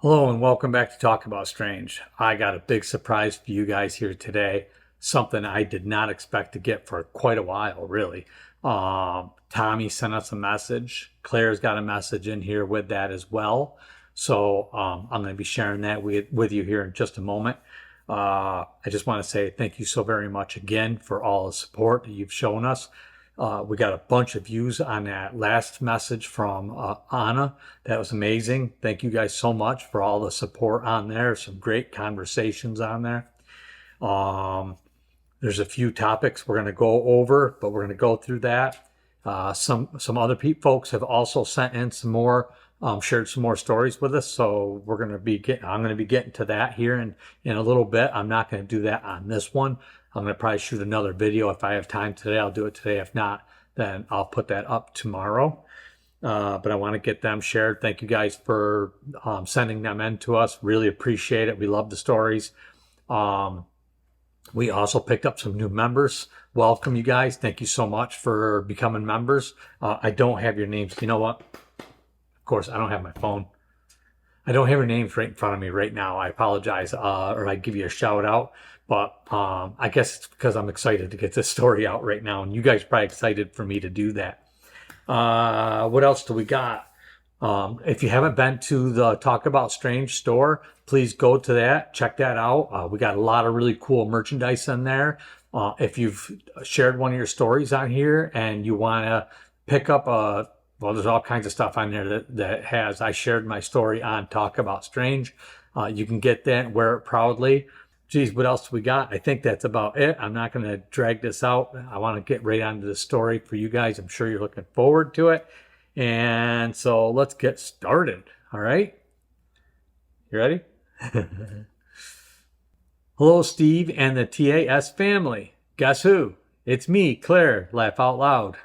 Hello and welcome back to Talk About Strange. I got a big surprise for you guys here today. Something I did not expect to get for quite a while, really. Tommy sent us a message. Claire's got a message in here with that as well. So I'm going to be sharing that with you here in just a moment. I just want to say thank you so very much again for all the support that you've shown us. We got a bunch of views on that last message from Anna. That was amazing. Thank you guys so much for all the support on there. Some great conversations on there. There's a few topics we're going to go over, but we're going to go through that. Some other folks have also sent in some more, shared some more stories with us. So I'm going to be getting to that here in a little bit. I'm not going to do that on this one. I'm going to probably shoot another video. If I have time today, I'll do it today. If not, then I'll put that up tomorrow. But I want to get them shared. Thank you guys for sending them in to us. Really appreciate it. We love the stories. We also picked up some new members. Welcome, you guys. Thank you so much for becoming members. I don't have your names. You know what? Of course, I don't have my phone. I don't have your names right in front of me right now. I apologize, or I give you a shout out. But I guess it's because I'm excited to get this story out right now, and you guys are probably excited for me to do that. What else do we got? If you haven't been to the Talk About Strange store, please go to that. Check that out. We got a lot of really cool merchandise in there. If you've shared one of your stories on here and you want to pick up well, there's all kinds of stuff on there that has, I shared my story on Talk About Strange. You can get that and wear it proudly. Geez, what else we got? I think that's about it. I'm not going to drag this out. I want to get right onto the story for you guys. I'm sure you're looking forward to it. And so let's get started. All right. You ready? Hello, Steve and the TAS family. Guess who? It's me, Claire. Laugh out loud.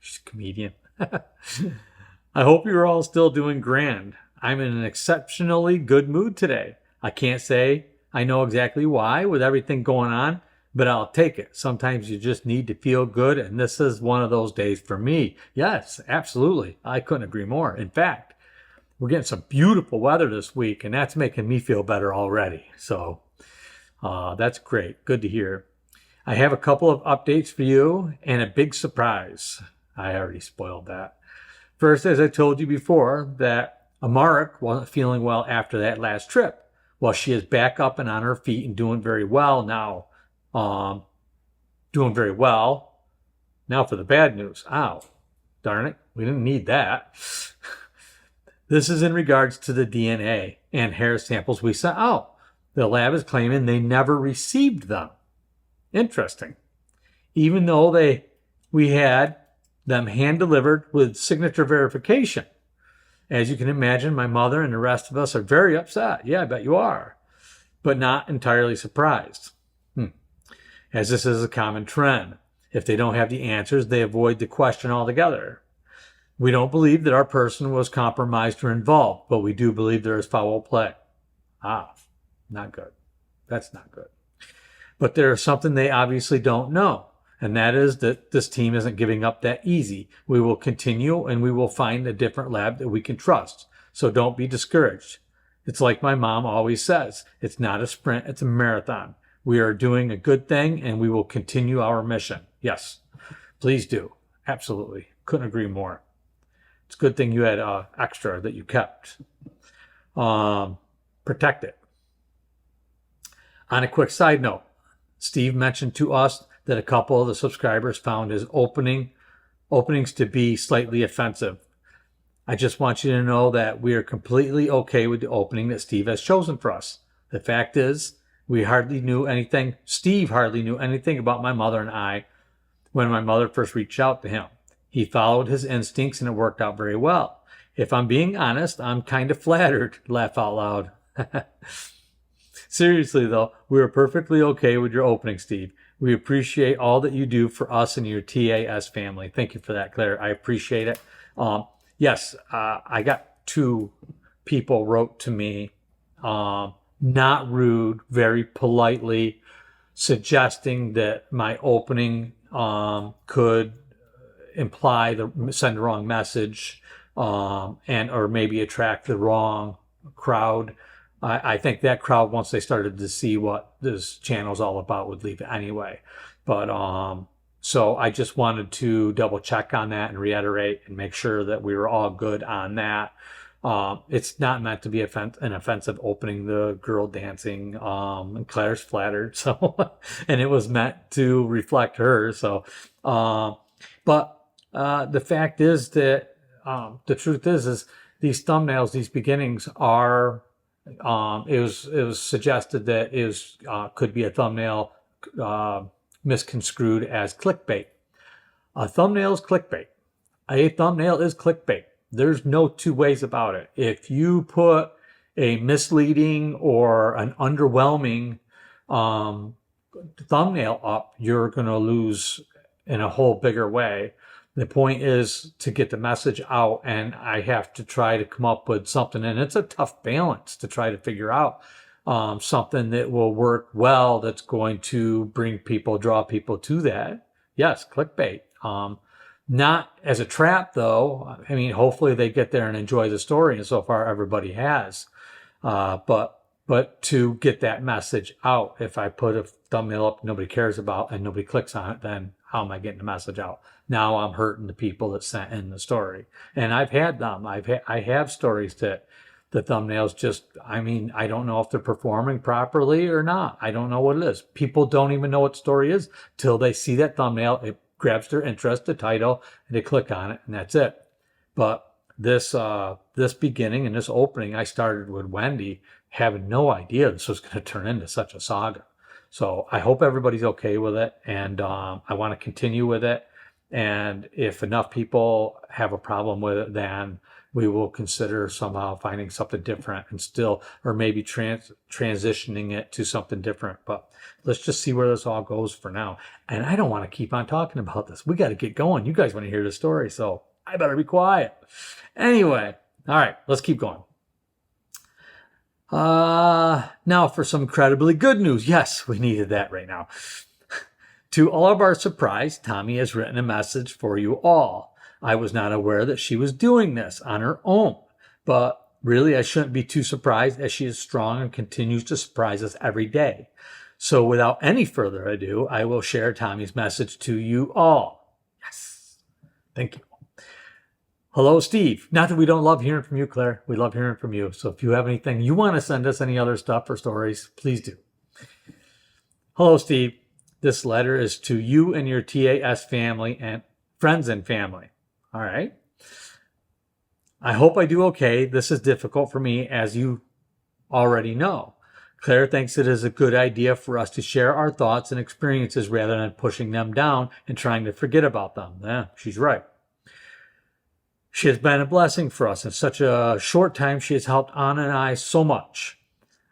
She's a comedian. I hope you're all still doing grand. I'm in an exceptionally good mood today. I can't say I know exactly why with everything going on, but I'll take it. Sometimes you just need to feel good, and this is one of those days for me. Yes, absolutely. I couldn't agree more. In fact, we're getting some beautiful weather this week, and that's making me feel better already. So that's great. Good to hear. I have a couple of updates for you and a big surprise. I already spoiled that. First, as I told you before, that Amarik wasn't feeling well after that last trip. Well, she is back up and on her feet and doing very well now. Doing very well. Now for the bad news. Ow. Darn it. We didn't need that. This is in regards to the DNA and hair samples we sent out. The lab is claiming they never received them. Interesting. Even though we had them hand-delivered with signature verification. As you can imagine, my mother and the rest of us are very upset. Yeah, I bet you are. But not entirely surprised. As this is a common trend. If they don't have the answers, they avoid the question altogether. We don't believe that our person was compromised or involved, but we do believe there is foul play. Not good. That's not good. But there is something they obviously don't know. And that is that this team isn't giving up that easy. We will continue and we will find a different lab that we can trust. So don't be discouraged. It's like my mom always says, it's not a sprint, it's a marathon. We are doing a good thing and we will continue our mission. Yes, please do. Absolutely. Couldn't agree more. It's a good thing you had extra that you kept. Protect it. On a quick side note, Steve mentioned to us that a couple of the subscribers found his openings to be slightly offensive. I just want you to know that we are completely okay with the opening that Steve has chosen for us. The fact is, Steve hardly knew anything about my mother and I when my mother first reached out to him. He followed his instincts and it worked out very well. If I'm being honest, I'm kind of flattered. Laugh out loud. Seriously though, we are perfectly okay with your opening, Steve. We appreciate all that you do for us and your TAS family. Thank you for that, Claire. I appreciate it. Yes, I got 2 people wrote to me, not rude, very politely, suggesting that my opening could imply send the wrong message, or maybe attract the wrong crowd. I think that crowd, once they started to see what this channel's all about, would leave it anyway. But so I just wanted to double check on that and reiterate and make sure that we were all good on that. It's not meant to be an offensive opening, the girl dancing, and Claire's flattered. So, and it was meant to reflect her. So, but the fact is that the truth is these thumbnails, these beginnings are, it was suggested that it could be a thumbnail misconstrued as clickbait. A thumbnail is clickbait. A thumbnail is clickbait. There's no two ways about it. If you put a misleading or an underwhelming thumbnail up, you're going to lose in a whole bigger way. The point is to get the message out, and I have to try to come up with something, and it's a tough balance to try to figure out something that will work well, that's going to draw people to that. Yes, clickbait. Not as a trap, though. I mean, hopefully they get there and enjoy the story, and so far everybody has. But to get that message out, if I put a thumbnail up nobody cares about and nobody clicks on it, then how am I getting the message out? Now I'm hurting the people that sent in the story. And I've had them. I have stories that the thumbnails just, I mean, I don't know if they're performing properly or not. I don't know what it is. People don't even know what the story is till they see that thumbnail. It grabs their interest, the title, and they click on it, and that's it. But this beginning and this opening, I started with Wendy, having no idea this was going to turn into such a saga. So I hope everybody's okay with it, and I want to continue with it. And if enough people have a problem with it, then we will consider somehow finding something different and still, or maybe transitioning it to something different. But let's just see where this all goes for now. And I don't want to keep on talking about this. We got to get going. You guys want to hear the story, so I better be quiet. Anyway, all right, let's keep going. Now for some incredibly good news. Yes, we needed that right now. To all of our surprise, Tommy has written a message for you all. I was not aware that she was doing this on her own, but really I shouldn't be too surprised, as she is strong and continues to surprise us every day. So without any further ado, I will share Tommy's message to you all. Yes. Thank you. Hello, Steve. Not that we don't love hearing from you, Claire. We love hearing from you. So if you have anything you want to send us, any other stuff or stories, please do. Hello, Steve. This letter is to you and your TAS family and friends and family. All right. I hope I do okay. This is difficult for me, as you already know. Claire thinks it is a good idea for us to share our thoughts and experiences rather than pushing them down and trying to forget about them. Yeah, she's right. She has been a blessing for us. In such a short time, she has helped Anna and I so much.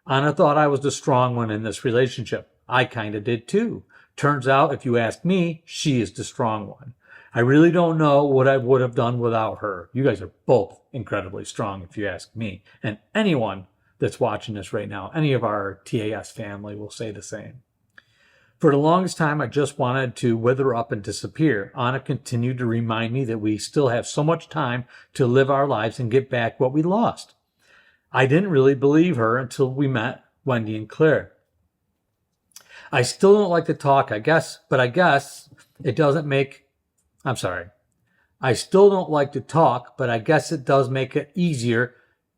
Anna thought I was the strong one in this relationship. I kind of did too. Turns out, if you ask me, she is the strong one. I really don't know what I would have done without her. You guys are both incredibly strong, if you ask me. And anyone that's watching this right now, any of our TAS family will say the same. For the longest time, I just wanted to wither up and disappear. Anna continued to remind me that we still have so much time to live our lives and get back what we lost. I didn't really believe her until we met Wendy and Claire. I still don't like to talk, I guess it doesn't make, I still don't like to talk, but I guess it does make it easier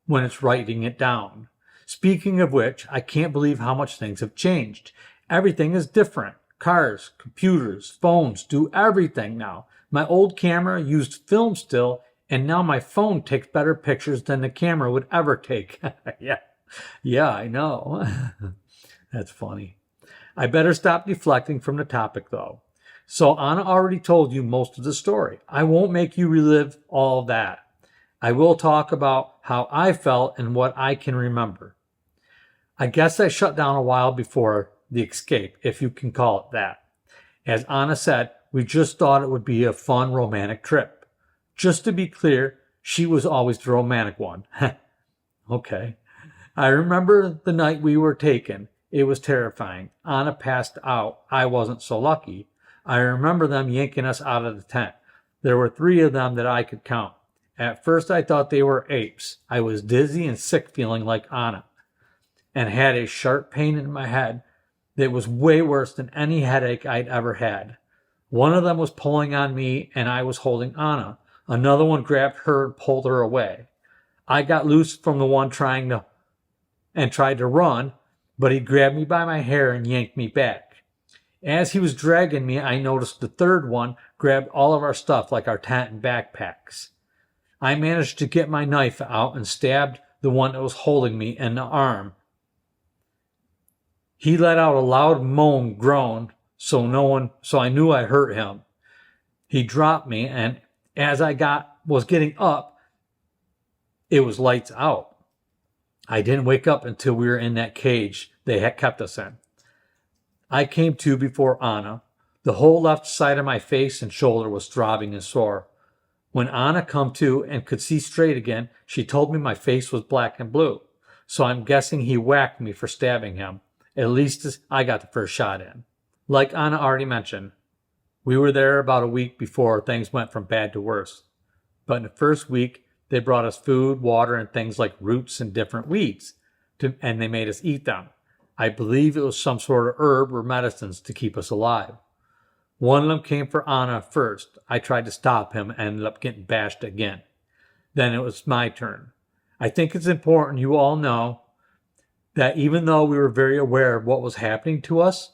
when it's writing it down. Speaking of which, I can't believe how much things have changed. Everything is different. Cars, computers, phones do everything now. My old camera used film still, and now my phone takes better pictures than the camera would ever take. Yeah, I know. That's funny. I better stop deflecting from the topic, though. So Anna already told you most of the story. I won't make you relive all that. I will talk about how I felt and what I can remember. I guess I shut down a while before the escape, if you can call it that. As Anna said, we just thought it would be a fun romantic trip. Just to be clear, she was always the romantic one. Okay. I remember the night we were taken. It was terrifying. Anna passed out. I wasn't so lucky. I remember them yanking us out of the tent. There were 3 of them that I could count. At first I thought they were apes. I was dizzy and sick, feeling like Anna, and had a sharp pain in my head that was way worse than any headache I'd ever had. One of them was pulling on me and I was holding Anna. Another one grabbed her and pulled her away. I got loose from the one tried to run, but he grabbed me by my hair and yanked me back. As he was dragging me, I noticed the third one grabbed all of our stuff, like our tent and backpacks. I managed to get my knife out and stabbed the one that was holding me in the arm. He let out a loud groan, so I knew I hurt him. He dropped me, and as I was getting up, it was lights out. I didn't wake up until we were in that cage they had kept us in. I came to before Anna. The whole left side of my face and shoulder was throbbing and sore. When Anna come to and could see straight again, she told me my face was black and blue. So I'm guessing he whacked me for stabbing him. At least I got the first shot in. Like Anna already mentioned, we were there about a week before things went from bad to worse. But in the first week, they brought us food, water, and things like roots and different weeds, and they made us eat them. I believe it was some sort of herb or medicines to keep us alive. One of them came for Anna first. I tried to stop him and ended up getting bashed again. Then it was my turn. I think it's important you all know that even though we were very aware of what was happening to us,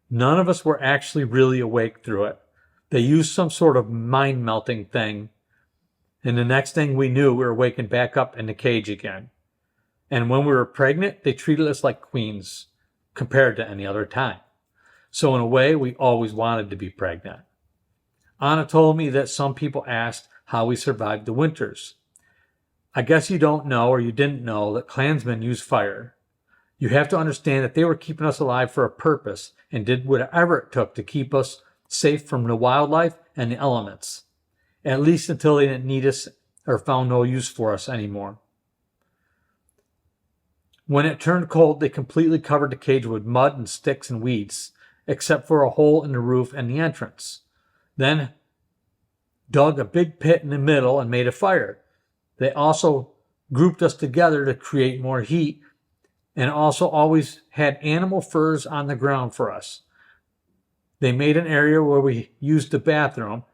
none of us were actually really awake through it. They used some sort of mind-melting thing, and the next thing we knew, we were waking back up in the cage again. And when we were pregnant, they treated us like queens compared to any other time. So in a way, we always wanted to be pregnant. Anna told me that some people asked how we survived the winters. I guess you don't know, or you didn't know, that Klansmen use fire. You have to understand that they were keeping us alive for a purpose and did whatever it took to keep us safe from the wildlife and the elements, at least until they didn't need us or found no use for us anymore. When it turned cold, they completely covered the cage with mud and sticks and weeds, except for a hole in the roof and the entrance. Then dug a big pit in the middle and made a fire. They also grouped us together to create more heat, and also always had animal furs on the ground for us. They made an area where we used the bathroom.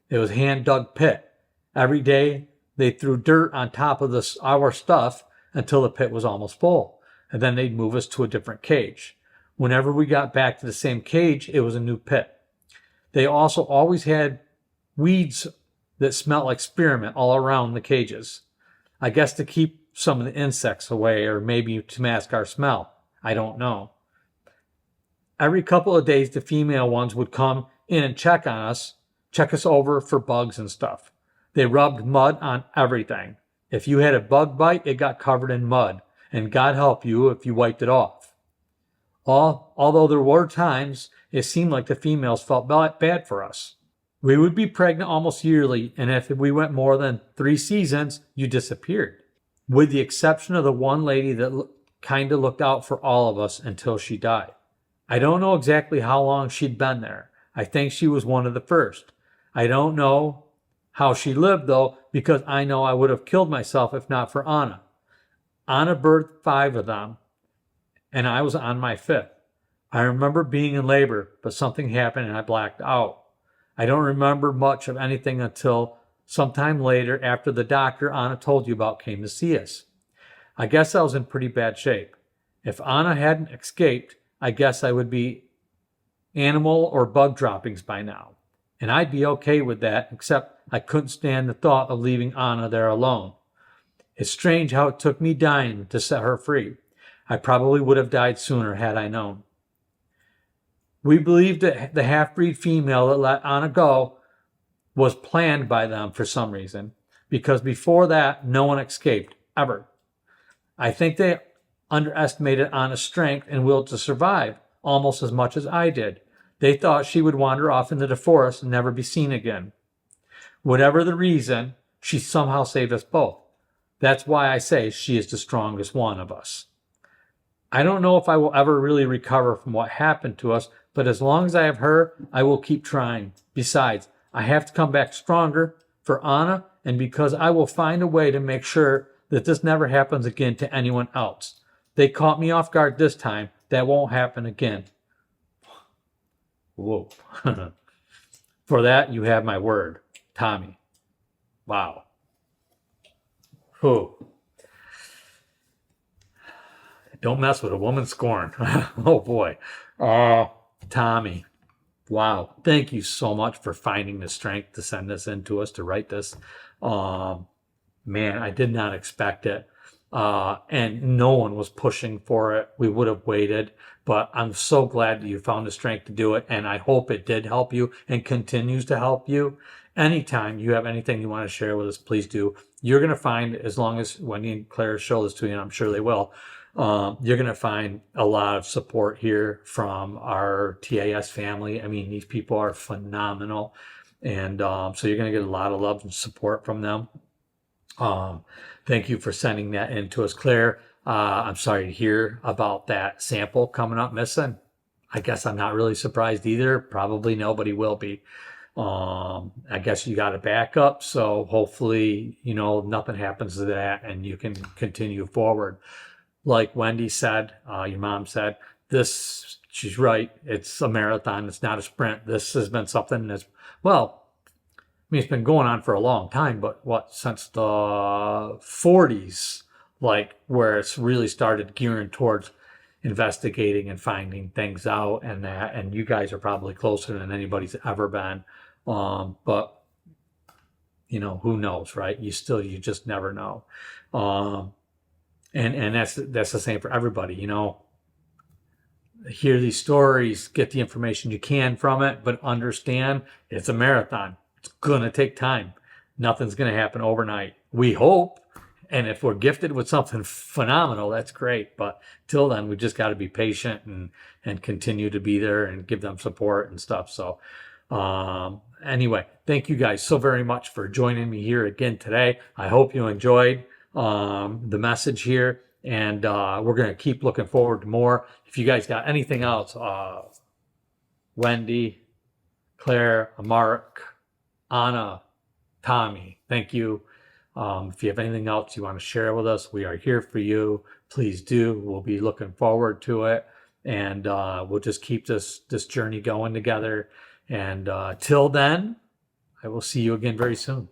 It was a hand-dug pit. Every day they threw dirt on top of our stuff until the pit was almost full, and then they'd move us to a different cage. Whenever we got back to the same cage, it was a new pit. They also always had weeds that smelled like spearmint all around the cages. I guess to keep some of the insects away, or maybe to mask our smell. I don't know. Every couple of days, the female ones would come in and check us over for bugs and stuff. They rubbed mud on everything. If you had a bug bite, it got covered in mud, and God help you if you wiped it off. Although there were times it seemed like the females felt bad for us. We would be pregnant almost yearly, and if we went more than 3 seasons, you disappeared. With the exception of the one lady that kind of looked out for all of us until she died. I don't know exactly how long she'd been there. I think she was one of the first. I don't know how she lived, though, because I know I would have killed myself if not for Anna. Anna birthed 5 of them, and I was on my 5th. I remember being in labor, but something happened and I blacked out. I don't remember much of anything until sometime later, after the doctor Anna told you about came to see us. I guess I was in pretty bad shape. If Anna hadn't escaped, I guess I would be animal or bug droppings by now. And I'd be okay with that, except I couldn't stand the thought of leaving Anna there alone. It's strange how it took me dying to set her free. I probably would have died sooner had I known. We believe that the half-breed female that let Anna go was planned by them for some reason, because before that, no one escaped, ever. I think they underestimated Anna's strength and will to survive almost as much as I did. They thought she would wander off into the forest and never be seen again. Whatever the reason, she somehow saved us both. That's why I say she is the strongest one of us. I don't know if I will ever really recover from what happened to us, but as long as I have her, I will keep trying. Besides, I have to come back stronger for Anna and because I will find a way to make sure that this never happens again to anyone else. They caught me off guard this time. That won't happen again. Whoa. For that, you have my word, Tommy. Wow. Whew. Don't mess with a woman scorned. Oh boy. Tommy. Wow. Thank you so much for finding the strength to send this in to us, to write this. Man, I did not expect it. And no one was pushing for it. We would have waited, but I'm so glad that you found the strength to do it. And I hope it did help you and continues to help you. Anytime you have anything you want to share with us, please do. You're going to find, as long as Wendy and Claire show this to you, and I'm sure they will, you're going to find a lot of support here from our TAS family. I mean, these people are phenomenal. And so you're going to get a lot of love and support from them. Thank you for sending that in to us, Claire. I'm sorry to hear about that sample coming up missing. I guess I'm not really surprised either. Probably nobody will be. I guess you got a backup, so hopefully, nothing happens to that and you can continue forward. Like Wendy said, your mom said, she's right. It's a marathon. It's not a sprint. This has been something that's, it's been going on for a long time, but since the 40s, where it's really started gearing towards investigating and finding things out and that, and you guys are probably closer than anybody's ever been. But who knows, right? You just never know. And that's the same for everybody, hear these stories, get the information you can from it, but understand it's a marathon. It's going to take time. Nothing's going to happen overnight. We hope. And if we're gifted with something phenomenal, that's great. But till then, we just got to be patient and continue to be there and give them support and stuff. So anyway, thank you guys so very much for joining me here again today. I hope you enjoyed the message here. And we're going to keep looking forward to more. If you guys got anything else, Wendy, Claire, Mark, Anna, Tommy, thank you. If you have anything else you want to share with us, we are here for you. Please do. We'll be looking forward to it. And we'll just keep this journey going together. And till then, I will see you again very soon.